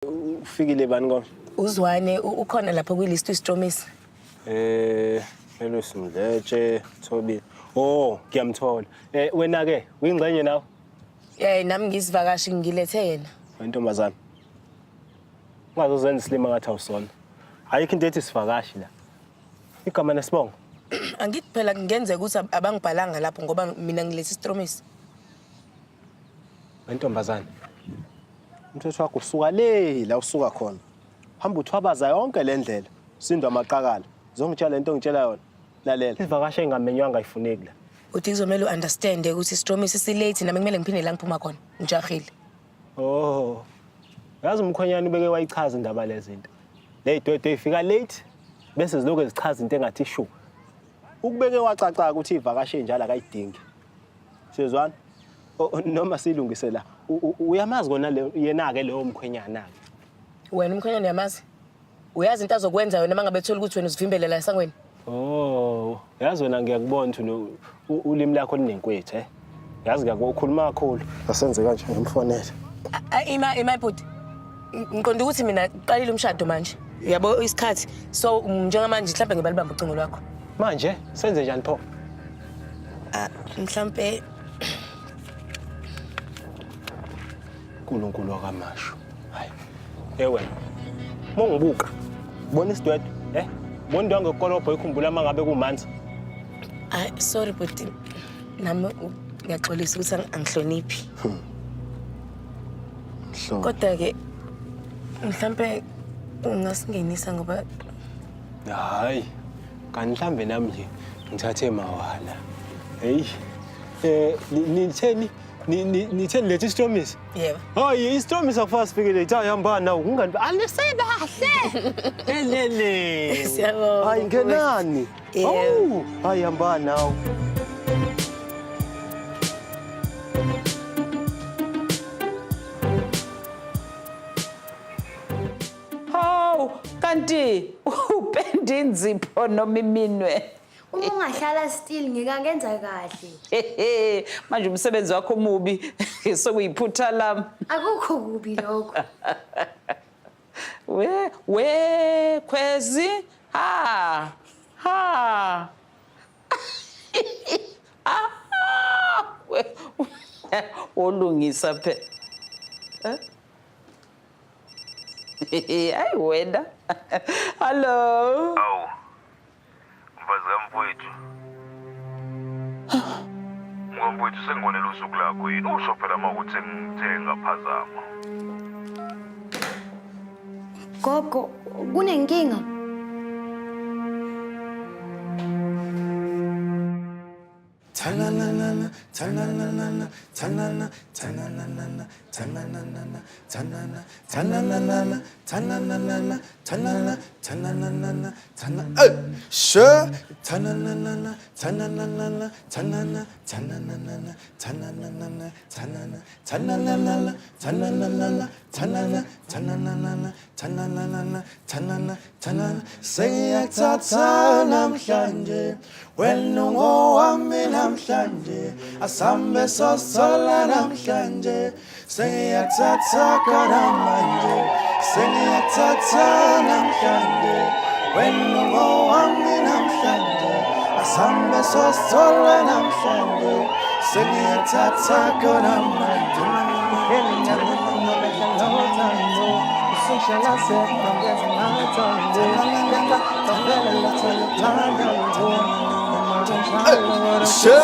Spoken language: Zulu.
Ufikile bani konke? Uzwane ukhona lapho kwilist uStromisi. Elosi Mdletshe, Thobile. Oh, ngiyamthola. Wena ke uyingxenye nawe? Nami ngisivakashi ngilethe yena. Wentombazana. Ungazozenza isilima ngathi awusona. Ayikho into ethi sivakashi la. Igama nesibongo. Angithi phela kungenzeka ukuthi abangibhalanga lapho ngoba mina ngilethe iStromisi. Wentombazana. Umthetho wakho usuka la usuka khona. Hamba uthwabaza yonke le ndlela. Sindwa amaqakala. Zongitshela lento ngitshela yona. Lalela. Ivakashe engamenywanga ayifuneki la. Uthi kuzomela uunderstand ukuthi iStromisi silate nami kumele ngiphinde la ngiphuma khona. Ngijahile. Oh. Yazi umkhonyana ubeke wayichaza indaba lezinto. Le dwedwe ifika late bese ziloku ezichaza into engathi shu. Ukubeke wacaca ukuthi ivakashe njalo akayidingi. Sizwana? Noma silungise la. Uyamazi kona le yena ke leyo mkhwenyana ke. Wena umkhwenyana uyamazi? Uyazi into azokwenza wena mangabe ethola ukuthi wena usivimbele la esangweni? Oh, yazi wena ngiyakubona ukuthi ulimi lakho linenkwethi, Yazi ukhuluma kakhulu. Asenze kanje ngimfonele. Ima bhuti. Ngiqonda ukuthi mina uqalile umshado manje. Uyabo isikhathi. So njengamanje mhlawumbe ngibalibamba ucingo lwakho. Manje senze njani pho? Mhlawumbe uNkulunkulu wakamasho. Hayi. Wena. Mongibuka. Bona isidwedwe, Bona into yangekolobho ikhumbula mangabe kumanzi. Sorry bhuti. Nami ngiyaxolisa ukuthi angihloniphi. Kodwa ke mhlawumbe ungasingenisa ngoba hayi kanti mhlambe nami nje ngithathe mawala. Hey. Nitheni lethi iStromisi? Yebo. Hayi iStromisi akufasi sifike late ayihamba nawo kungani alisebahle. Elele. Siyabonga. Hayi ngenani? Oh, hayi hamba nawo. Hawu kanti upende inzipho noma iminwe. Uma ungahlala still ngikangenza kahle. Manje umsebenzi wakho mubi sokuyiphutha lami. Akukho kubi lokho. We khwezi ha. Olungisa phe. Hayi wena. Hello. Awu. Mfowethu. Mfowethu sengibonela usuku lakho yini usho phela mawukuthi ngithe ngaphazama. Gogo, kunenkinga. Tananana, tananana, tanana, tananana, tananana, tanana, tananana, tananana, tanana, tananana, tanana. Sure. Tananana, tananana, tanana, tananana, tananana, tanana, tananana, tananana, tanana, tananana, tananana, tanana, tanana. Sengiyakuthatha namhlanje, wena ungowami namhlanje, asambe sosola namhlanje. Sengiyakuthatha kanamanje, sengiyakuthatha namhlanje, wena ungowami namhlanje, asambe sosola namhlanje. Sengiyakuthatha kanamanje. Sure.